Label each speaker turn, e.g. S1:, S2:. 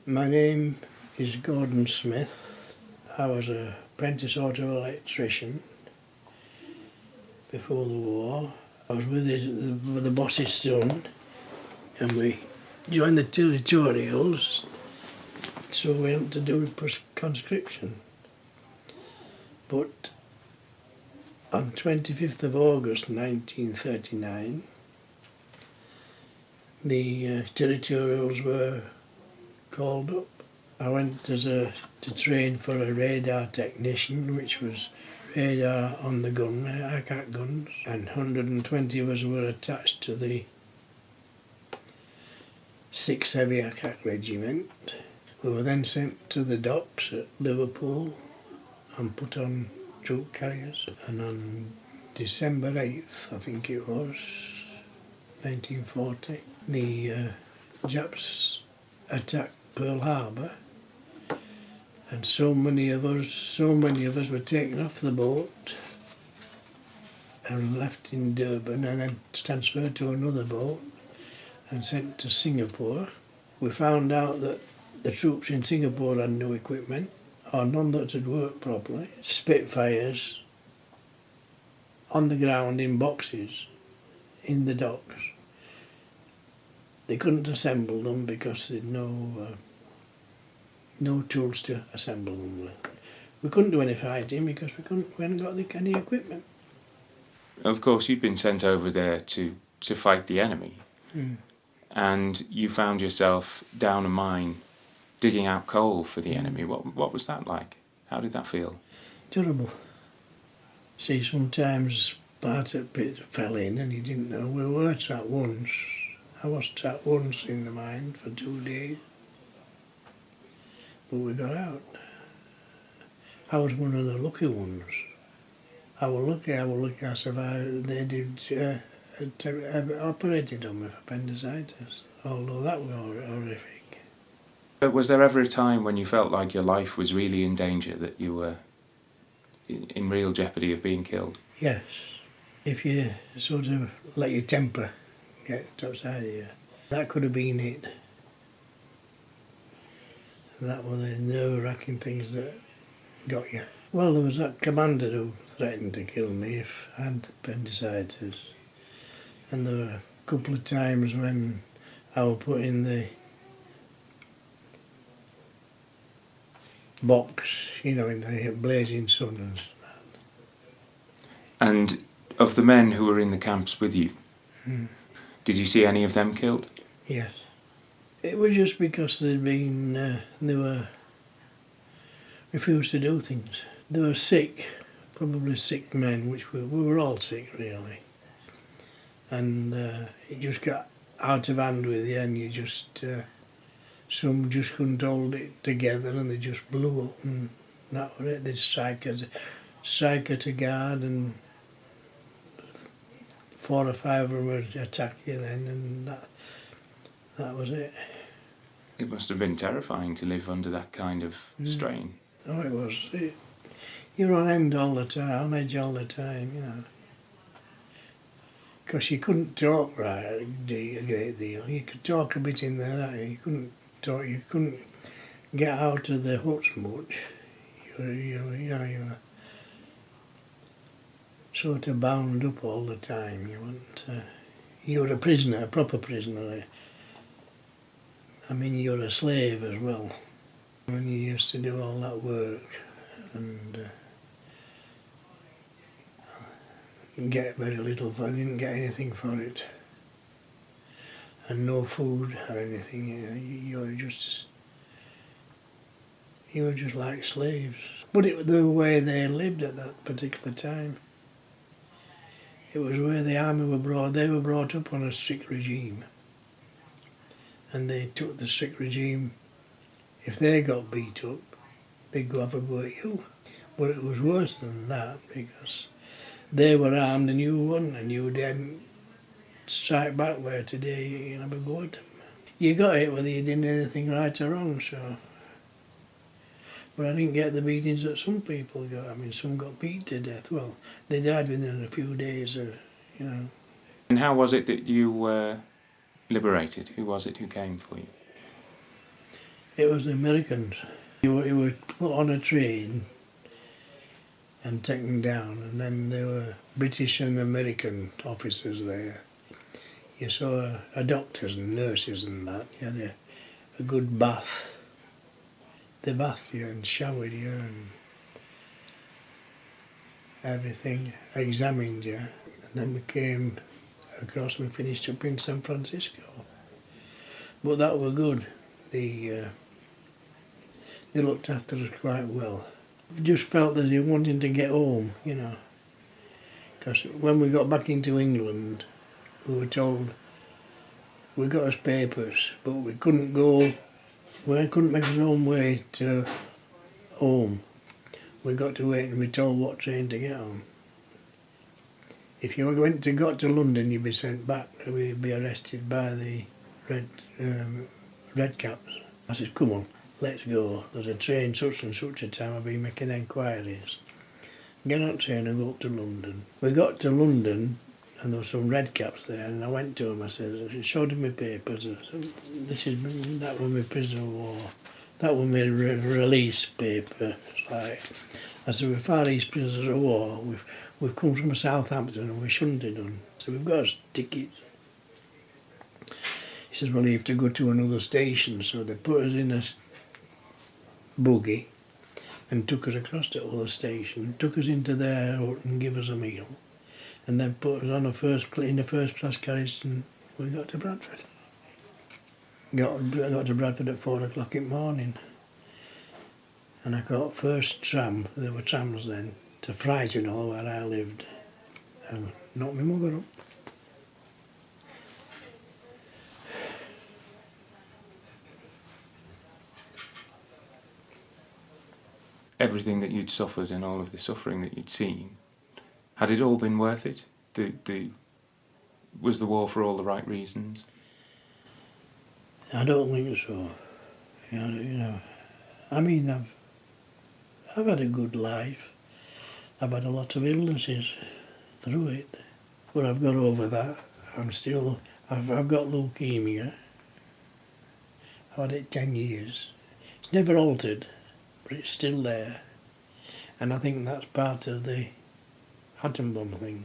S1: My name is Gordon Smith. I was an apprentice auto electrician before the war. I was with the boss's son, and we joined the territorials, so we went to do conscription. But on 25th of August 1939, the territorials were called up. I went to train for a radar technician, which was radar on the gun, ACAC guns, and 120 of us were attached to the 6th Heavy ACAC Regiment. We were then sent to the docks at Liverpool and put on troop carriers, and on December 8th, I think it was, 1940, the Japs attacked Pearl Harbor, and so many of us were taken off the boat and left in Durban, and then transferred to another boat and sent to Singapore. We found out that the troops in Singapore had no equipment, or none that had worked properly. Spitfires on the ground in boxes in the docks. They couldn't assemble them because they had no tools to assemble them with. We couldn't do any fighting because we hadn't got any equipment.
S2: Of course, you'd been sent over there to fight the enemy, and you found yourself down a mine digging out coal for the enemy. What was that like? How did that feel?
S1: Terrible. See, sometimes part of the pit fell in and you didn't know. We were trapped once. I was trapped once in the mine for 2 days, but we got out. I was one of the lucky ones. I was lucky I survived. They did operated on me for appendicitis, although that was horrific.
S2: But was there ever a time when you felt like your life was really in danger, that you were in real jeopardy of being killed?
S1: Yes, if you sort of let your temper get outside of you. That could have been it. That were the nerve-wracking things that got you. Well, there was that commander who threatened to kill me if I had appendicitis. And there were a couple of times when I was put in the box, in the blazing sun and that.
S2: And of the men who were in the camps with you, did you see any of them killed?
S1: Yes. It was just because they were refused to do things. They were sick, probably sick men, which we were all sick really. And it just got out of hand with you, and you just, some just couldn't hold it together and they just blew up, and that was it. They'd strike at a guard, and 4 or 5 of them would attack you then, and that was it.
S2: It must have been terrifying to live under that kind of strain.
S1: Oh, it was. You're on edge all the time, Because you couldn't talk right a great deal. You could talk a bit in there, you couldn't talk, you couldn't get out of the huts much. You were sort of bound up all the time. You were a prisoner, a proper prisoner. I mean, you were a slave as well. When you used to do all that work and get very little for it, didn't get anything for it, and no food or anything. You were just like slaves. But it was the way they lived at that particular time. It was where the army they were brought up on a strict regime, and they took the strict regime. If they got beat up, they'd go have a go at you. But it was worse than that, because they were armed and you weren't, and you didn't strike back, where today you have a go at them. You got it whether you did anything right or wrong, so. But I didn't get the beatings that some people got. I mean, some got beat to death. Well, they died within a few days, And
S2: how was it that you were liberated? Who was it who came for you?
S1: It was the Americans. You were put on a train and taken down, and then there were British and American officers there. You saw doctors and nurses and that. You had a good bath. They bathed you and showered you and everything, examined you. And then we came across and finished up in San Francisco. But that were good. They looked after us quite well. We just felt that they were wanting to get home, you know. Because when we got back into England, we were told we got us papers, but we couldn't make our own way to home. We got to wait and be told what train to get on. If you got to London, you'd be sent back. We'd be arrested by the red caps. I said, come on, let's go. There's a train such and such a time. I've been making enquiries. Get on the train and go up to London. We got to London and there were some red caps there, and I went to them. I showed them my papers. I said, that was my prisoner of war. That was my release paper. It's like, I said, we're Far East prisoners of war. We've come from Southampton and we shouldn't have done. So we've got us tickets. He says, well, you have to go to another station. So they put us in a buggy and took us across to other station, took us into their hut and gave us a meal, and then put us on in the first class carriage, and we got to Bradford. Got to Bradford at 4 o'clock in the morning. And I got first tram, there were trams then, to Frightenhall where I lived, and knocked my mother up.
S2: Everything that you'd suffered and all of the suffering that you'd seen, had it all been worth it? Was the war for all the right reasons?
S1: I don't think so. You know, I mean, I've had a good life. I've had a lot of illnesses through it, but I've got over that. I've got leukemia. I've had it 10 years. It's never altered, but it's still there. And I think that's part of the atom bomb thing.